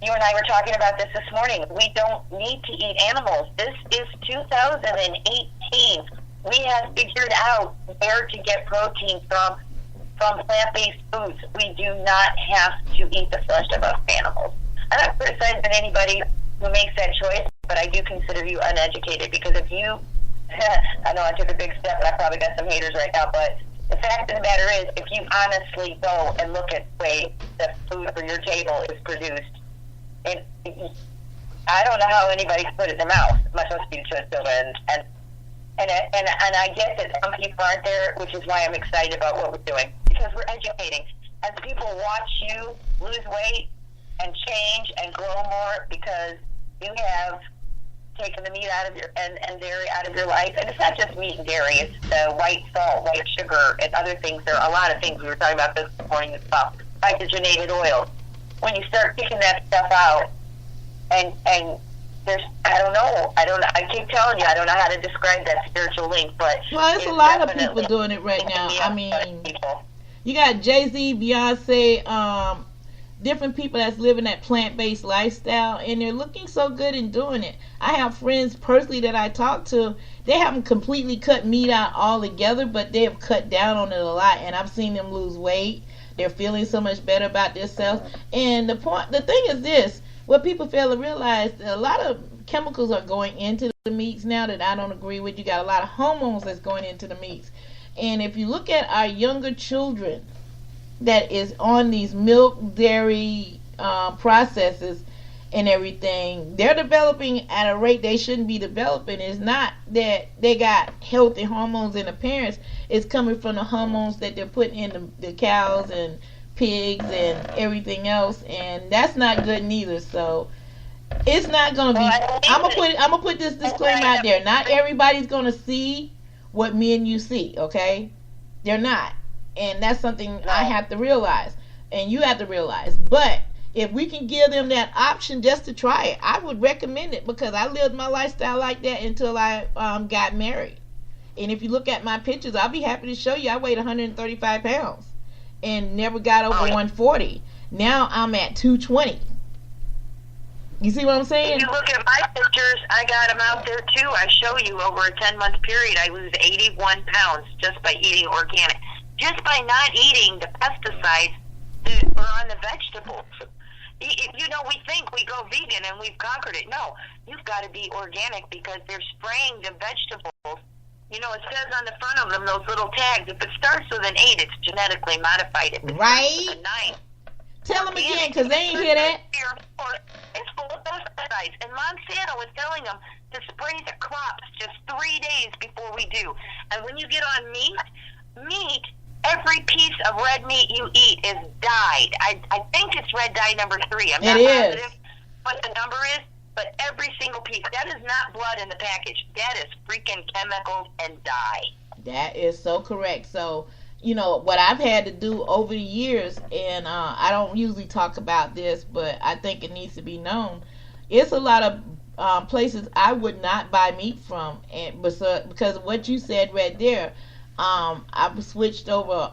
you and I were talking about this morning. We don't need to eat animals. This is 2018. We have figured out where to get protein from plant-based foods. We do not have to eat the flesh of animals. I'm not criticizing anybody who makes that choice, but I do consider you uneducated, because if you, I know I took a big step and I probably got some haters right now, but the fact of the matter is, if you honestly go and look at the way the food for your table is produced, I don't know how anybody can put it in their mouth, much less feed it to its children. And I get that some people aren't there, which is why I'm excited about what we're doing, because we're educating. As people watch you lose weight and change and grow more, because you have taken the meat out of your and dairy out of your life, and it's not just meat and dairy; it's the white salt, white sugar, and other things. There are a lot of things we were talking about this morning as well. Hydrogenated oils. When you start picking that stuff out, and there's, I keep telling you, I don't know how to describe that spiritual link, but there's a lot of people doing it right now. I mean, you got Jay-Z, Beyonce, different people that's living that plant-based lifestyle, and they're looking so good in doing it. I have friends personally that I talk to, they haven't completely cut meat out altogether, but they have cut down on it a lot, and I've seen them lose weight. They're feeling so much better about themselves. And the thing is this, what people fail to realize, a lot of chemicals are going into the meats now that I don't agree with. You got a lot of hormones that's going into the meats. And if you look at our younger children that is on these milk, dairy processes and everything, they're developing at a rate they shouldn't be developing. It's not that they got healthy hormones in the parents. It's coming from the hormones that they're putting in the cows and pigs and everything else, and that's not good neither. So it's not gonna be. I'm gonna put this disclaimer out there. Not everybody's gonna see what me and you see. Okay, they're not, and that's something I have to realize, and you have to realize. But if we can give them that option just to try it, I would recommend it, because I lived my lifestyle like that until I got married. And if you look at my pictures, I'll be happy to show you I weighed 135 pounds and never got over 140. Now I'm at 220. You see what I'm saying? If you look at my pictures, I got them out there too. I show you over a 10-month period, I lose 81 pounds just by eating organic. Just by not eating the pesticides that are on the vegetables. You know, we think we go vegan and we've conquered it. No, you've got to be organic, because they're spraying the vegetables. You know, it says on the front of them, those little tags, if it starts with an 8, it's genetically modified. If it starts with a 9. Tell them again, because they ain't hear that. It's full of pesticides. And Monsanto is telling them to spray the crops just 3 days before we do. And when you get on meat, every piece of red meat you eat is dyed. I think it's red dye number 3. I'm not positive what the number is, but every single piece. That is not blood in the package. That is freaking chemicals and dye. That is so correct. So, you know, what I've had to do over the years, and I don't usually talk about this, but I think it needs to be known. It's a lot of places I would not buy meat from, and because of what you said right there. I've switched over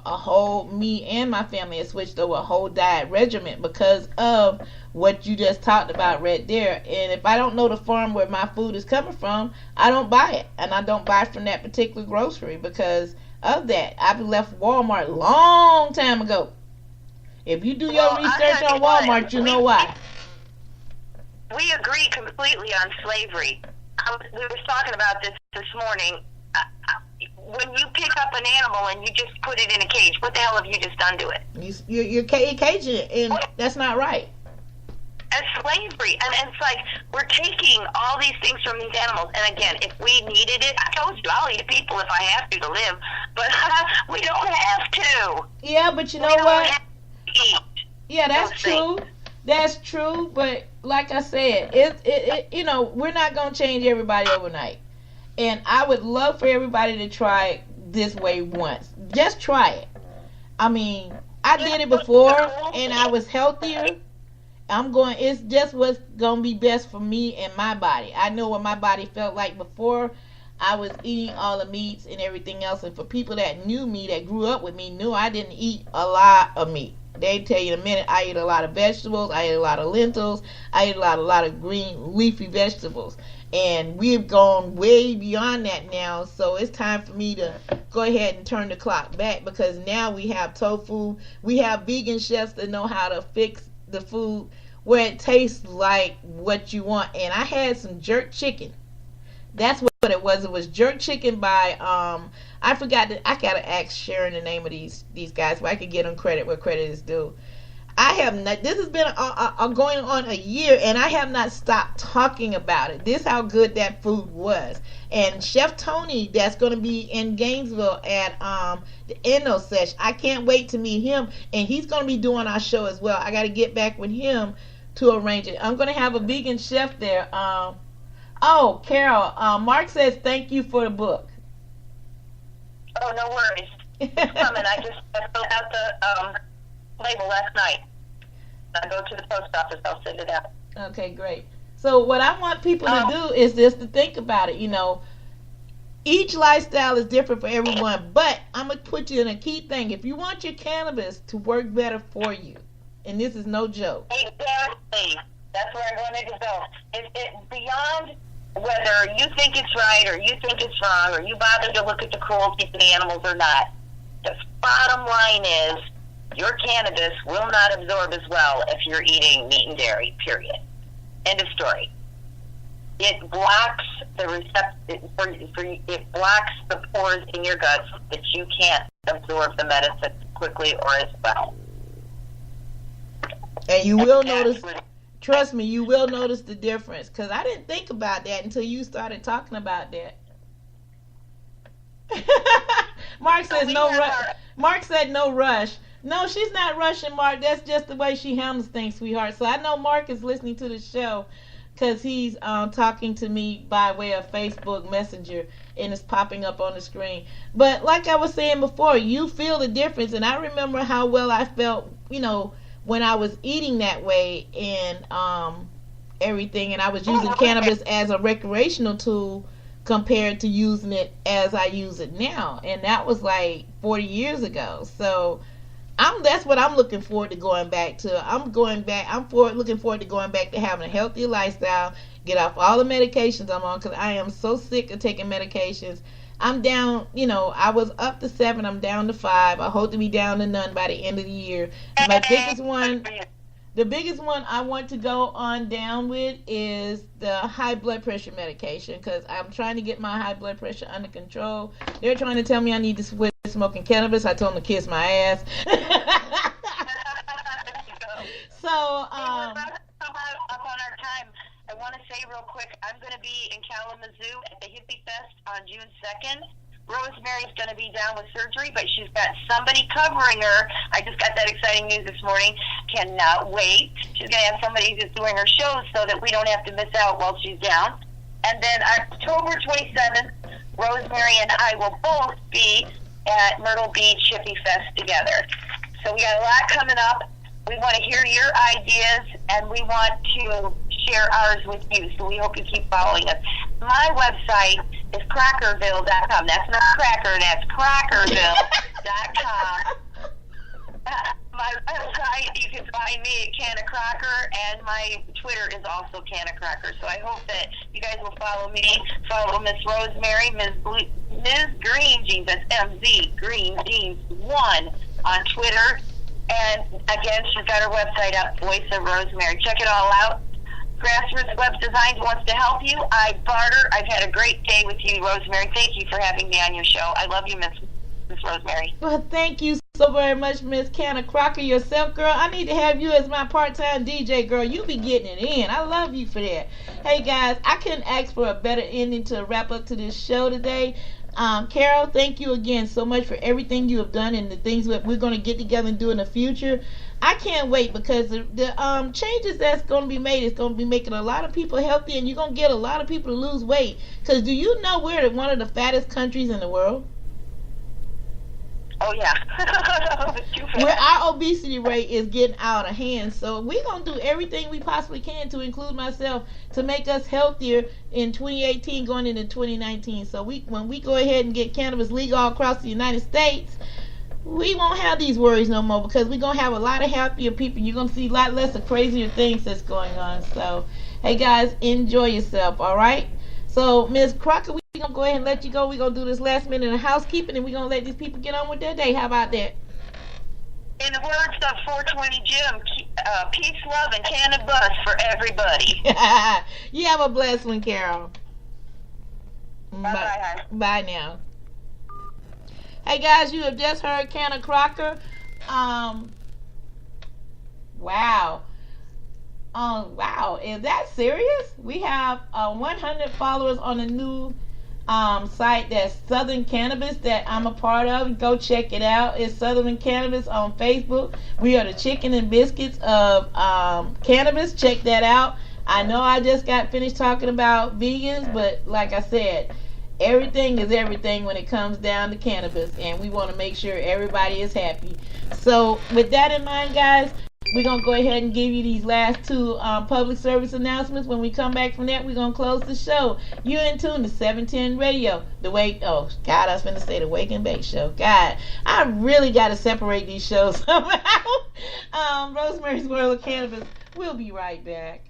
me and my family have switched over a whole diet regimen because of what you just talked about right there. And if I don't know the farm where my food is coming from, I don't buy it. And I don't buy from that particular grocery because of that. I've left Walmart long time ago. If you do your research on Walmart, you know why. We agree completely on slavery. We were talking about this morning. When you pick up an animal and you just put it in a cage, what the hell have you just done to it? You're caging it, and that's not right. That's slavery. And it's like we're taking all these things from these animals. And again, if we needed it, I told you I'll eat people if I have to live. But we don't have to. Yeah, but you know what? Yeah, that's true. That's true. But like I said, it you know, we're not gonna change everybody overnight. And I would love for everybody to try it this way once. Just try it. I mean, I did it before, and I was healthier. It's just what's going to be best for me and my body. I know what my body felt like before I was eating all the meats and everything else. And for people that knew me, that grew up with me, knew I didn't eat a lot of meat. They tell you in a minute, I eat a lot of vegetables. I eat a lot of lentils. I eat a lot of green leafy vegetables. And we've gone way beyond that now, so it's time for me to go ahead and turn the clock back, because now we have tofu. We have vegan chefs that know how to fix the food where it tastes like what you want. And I had some jerk chicken. That's what it was. It was jerk chicken by I forgot that. I gotta ask Sharon the name of these guys, but I could get them credit where credit is due. I have not. This has been going on a year, and I have not stopped talking about it. This is how good that food was. And Chef Tony, that's going to be in Gainesville at the Endo Sesh. I can't wait to meet him, and he's going to be doing our show as well. I got to get back with him to arrange it. I'm going to have a vegan chef there. Oh, Carol, Mark says thank you for the book. Oh, no worries. It's coming. I filled out the label last night. I go to the post office, I'll send it out. Okay, great. So what I want people to do is just to think about it. You know, each lifestyle is different for everyone, but I'm going to put you in a key thing. If you want your cannabis to work better for you, and this is no joke. Exactly. That's where I wanted to go. It's beyond whether you think it's right or you think it's wrong or you bother to look at the cruelty to the animals or not. The bottom line is, your cannabis will not absorb as well if you're eating meat and dairy, period. End of story. it blocks the it blocks the pores in your gut that you can't absorb the medicine quickly or as well. And you will notice, trust me, you will notice the difference, because I didn't think about that until you started talking about that. Mark says no rush. Mark said no rush. No, she's not rushing, Mark. That's just the way she handles things, sweetheart. So I know Mark is listening to the show because he's talking to me by way of Facebook Messenger, and it's popping up on the screen. But like I was saying before, you feel the difference, and I remember how well I felt, when I was eating that way and everything, and I was using cannabis as a recreational tool compared to using it as I use it now, and that was like 40 years ago. So that's what I'm looking forward to going back to. I'm looking forward to going back to having a healthier lifestyle, get off all the medications I'm on, because I am so sick of taking medications. I'm down, I was up to 7, I'm down to 5. I hope to be down to none by the end of the year. The biggest one I want to go on down with is the high blood pressure medication, because I'm trying to get my high blood pressure under control. They're trying to tell me I need to quit smoking cannabis. I told them to kiss my ass. So, up on our time. I want to say real quick, I'm going to be in Kalamazoo at the Hippie Fest on June 2nd. Rosemary's going to be down with surgery, but she's got somebody covering her. I just got that exciting news this morning. Cannot wait. She's going to have somebody who's doing her shows so that we don't have to miss out while she's down. And then October 27th, Rosemary and I will both be at Myrtle Beach Hippie Fest together. So we got a lot coming up. We want to hear your ideas, and we want to share ours with you. So we hope you keep following us. My website is crackerville.com. That's not cracker, that's crackerville.com. My website, you can find me at Canna Crocker, and my Twitter is also Canna Crocker. So I hope that you guys will follow me, follow Miss Rosemary, Ms. Green Jeans, that's MZ Green Jeans 1 on Twitter. And again, she's got her website up, Voice of Rosemary. Check it all out. Grassroots Web Designs wants to help you. I barter. I've had a great day with you, Rosemary. Thank you for having me on your show. I love you, Miss Rosemary. Well, thank you so very much, Miss Canna Crocker. Yourself, girl. I need to have you as my part-time DJ, girl. You be getting it in. I love you for that. Hey, guys, I couldn't ask for a better ending to wrap up to this show today. Carol, thank you again so much for everything you have done and the things that we're going to get together and do in the future. I can't wait, because the changes that's going to be made is going to be making a lot of people healthy, and you're going to get a lot of people to lose weight. Because do you know we're one of the fattest countries in the world? Oh, yeah. Where our obesity rate is getting out of hand. So we're going to do everything we possibly can, to include myself, to make us healthier in 2018 going into 2019. So when we go ahead and get cannabis legal all across the United States, we won't have these worries no more, because we're going to have a lot of happier people. You're going to see a lot less of crazier things that's going on. So, hey, guys, enjoy yourself, all right? So, Ms. Crocker, we're going to go ahead and let you go. We're going to do this last minute of housekeeping, and we're going to let these people get on with their day. How about that? In the words of 420 Jim, peace, love, and cannabis for everybody. You have a blessed one, Carol. Bye-bye. Bye now. Hey, guys, you have just heard Canna Crocker. Wow. Wow, is that serious? We have 100 followers on a new site that's Southern Cannabis that I'm a part of. Go check it out. It's Southern Cannabis on Facebook. We are the chicken and biscuits of cannabis. Check that out. I know I just got finished talking about vegans, but like I said, everything is everything when it comes down to cannabis, and we want to make sure everybody is happy. So with that in mind, guys, we're going to go ahead and give you these last two public service announcements. When we come back from that, we're going to close the show. You're in tune to 710 Radio. The Wake and Bake Show. God, I really got to separate these shows somehow. Rosemary's World of Cannabis. We'll be right back.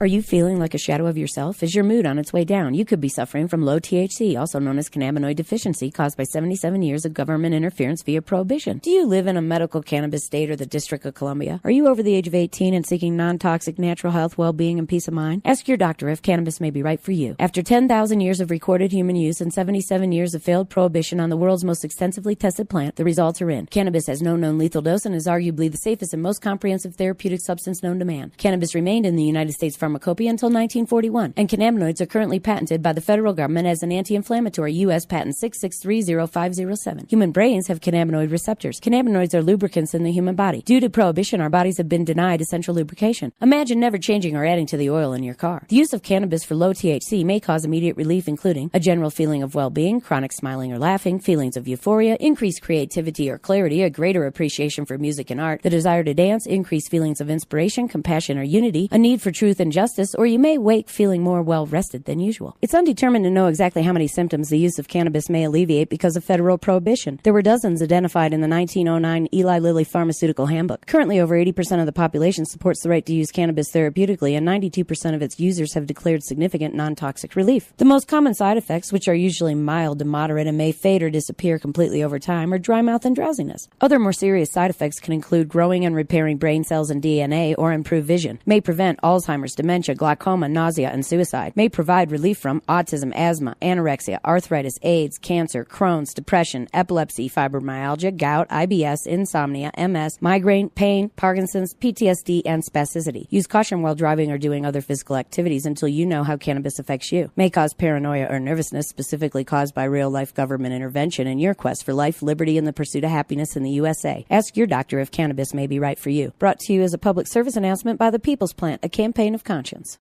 Are you feeling like a shadow of yourself? Is your mood on its way down? You could be suffering from low THC, also known as cannabinoid deficiency, caused by 77 years of government interference via prohibition. Do you live in a medical cannabis state or the District of Columbia? Are you over the age of 18 and seeking non-toxic natural health, well-being, and peace of mind? Ask your doctor if cannabis may be right for you. After 10,000 years of recorded human use and 77 years of failed prohibition on the world's most extensively tested plant, the results are in. Cannabis has no known lethal dose and is arguably the safest and most comprehensive therapeutic substance known to man. Cannabis remained in the United States pharmacopoeia until 1941, and cannabinoids are currently patented by the federal government as an anti-inflammatory. U.S. Patent 6630507. Human brains have cannabinoid receptors. Cannabinoids are lubricants in the human body. Due to prohibition, our bodies have been denied essential lubrication. Imagine never changing or adding to the oil in your car. The use of cannabis for low THC may cause immediate relief, including a general feeling of well-being, chronic smiling or laughing, feelings of euphoria, increased creativity or clarity, a greater appreciation for music and art, the desire to dance, increased feelings of inspiration, compassion or unity, a need for truth and justice, or you may wake feeling more well-rested than usual. It's undetermined to know exactly how many symptoms the use of cannabis may alleviate because of federal prohibition. There were dozens identified in the 1909 Eli Lilly Pharmaceutical Handbook. Currently, over 80% of the population supports the right to use cannabis therapeutically, and 92% of its users have declared significant non-toxic relief. The most common side effects, which are usually mild to moderate and may fade or disappear completely over time, are dry mouth and drowsiness. Other more serious side effects can include growing and repairing brain cells and DNA or improve vision, may prevent Alzheimer's, dementia, glaucoma, nausea, and suicide, may provide relief from autism, asthma, anorexia, arthritis, AIDS, cancer, Crohn's, depression, epilepsy, fibromyalgia, gout, IBS, insomnia, MS, migraine, pain, Parkinson's, PTSD, and spasticity. Use caution while driving or doing other physical activities until you know how cannabis affects you. May cause paranoia or nervousness, specifically caused by real-life government intervention in your quest for life, liberty, and the pursuit of happiness in the USA. Ask your doctor if cannabis may be right for you. Brought to you as a public service announcement by the People's Plant, a campaign of conscience.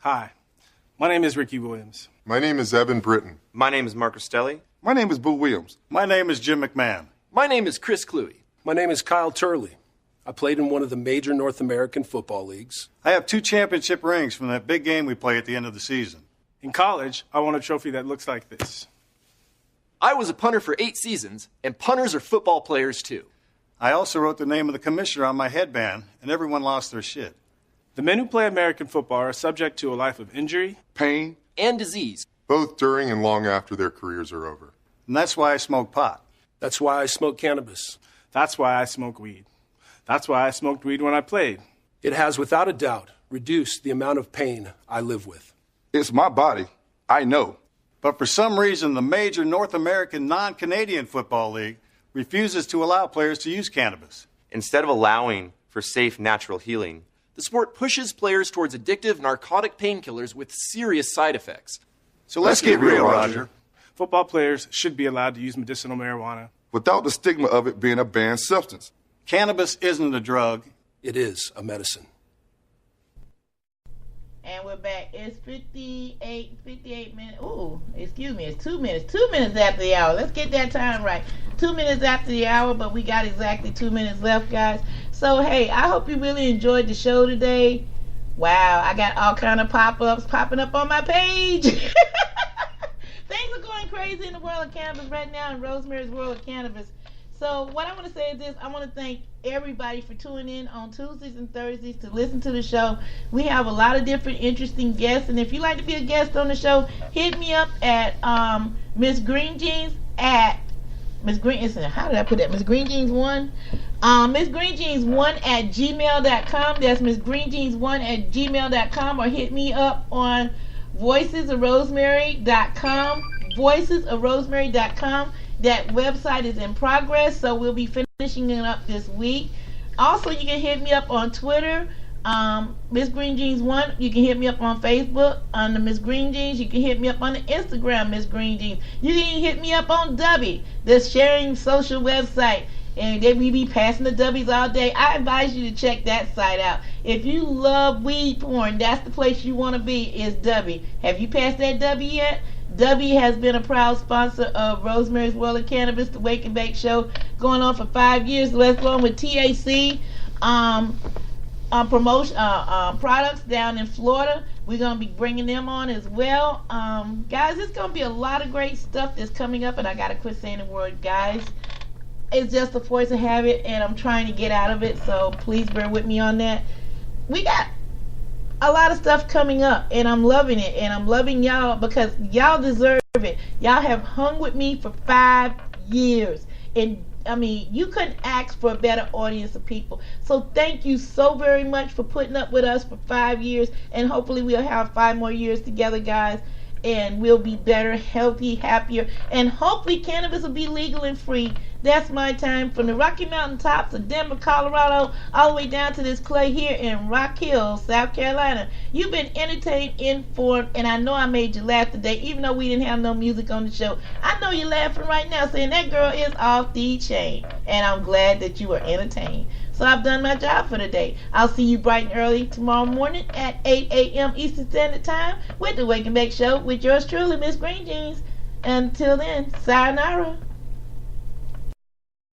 Hi, my name is Ricky Williams. My name is Evan Britton. My name is Mark Rostelli. My name is Boo Williams. My name is Jim McMahon. My name is Chris Cluey. My name is Kyle Turley. I played in one of the major North American football leagues. I have 2 championship rings from that big game we play at the end of the season. In college, I won a trophy that looks like this. I was a punter for 8 seasons, and punters are football players too. I also wrote the name of the commissioner on my headband, and everyone lost their shit. The men who play American football are subject to a life of injury, Pain. And disease. Both during and long after their careers are over. And that's why I smoke pot. That's why I smoke cannabis. That's why I smoke weed. That's why I smoked weed when I played. It has, without a doubt, reduced the amount of pain I live with. It's my body. I know. But for some reason, the major North American non-Canadian football league refuses to allow players to use cannabis. Instead of allowing for safe natural healing, The sport pushes players towards addictive narcotic painkillers with serious side effects. So let's get real, Roger. Football players should be allowed to use medicinal marijuana without the stigma of it being a banned substance. Cannabis isn't a drug. It is a medicine. And we're back. It's 58 minutes. Ooh, excuse me. It's 2 minutes. 2 minutes after the hour. Let's get that time right. 2 minutes after the hour, but we got exactly 2 minutes left, guys. So, hey, I hope you really enjoyed the show today. Wow, I got all kind of pop-ups popping up on my page. Things are going crazy in the world of cannabis right now, in Rosemary's World of Cannabis. So what I want to say is this. I want to thank everybody for tuning in on Tuesdays and Thursdays to listen to the show. We have a lot of different interesting guests, and if you'd like to be a guest on the show, hit me up at Miss Green Jeans at Miss Green. How did I put that? Miss Green Jeans 1. Miss Green Jeans 1 at gmail.com. That's Miss Green Jeans 1 at gmail.com, or hit me up on voicesofrosemary.com. Voicesofrosemary.com. That website is in progress, so we'll be finishing it up this week. Also, you can hit me up on Twitter, Miss Green Jeans 1. You can hit me up on Facebook under Miss Green Jeans. You can hit me up on the Instagram, Miss Green Jeans. You can even hit me up on Dubby, the sharing social website. And we be passing the W's all day. I advise you to check that site out. If you love weed porn, that's the place you want to be, is Dubby. Have you passed that W yet? W has been a proud sponsor of Rosemary's World of Cannabis, the Wake and Bake Show, going on for 5 years. Let's go on with TAC promotion products down in Florida. We're going to be bringing them on as well. Guys, it's going to be a lot of great stuff that's coming up, and I got to quit saying the word guys. It's just a force of habit, and I'm trying to get out of it, so please bear with me on that. We got a lot of stuff coming up, and I'm loving it, and I'm loving y'all because y'all deserve it. Y'all have hung with me for 5 years, and I mean, you couldn't ask for a better audience of people. So thank you so very much for putting up with us for 5 years, and hopefully we'll have 5 more years together, guys, and we'll be better, healthy, happier, and hopefully cannabis will be legal and free. That's my time, from the Rocky Mountain tops of Denver, Colorado, all the way down to this clay here in Rock Hill, South Carolina. You've been entertained, informed, and I know I made you laugh today, even though we didn't have no music on the show. I know you're laughing right now, saying that girl is off the chain, and I'm glad that you were entertained. So I've done my job for the day. I'll see you bright and early tomorrow morning at 8 a.m. Eastern Standard Time with the Wake and Bake Show with yours truly, Miss Green Jeans. Until then, sayonara.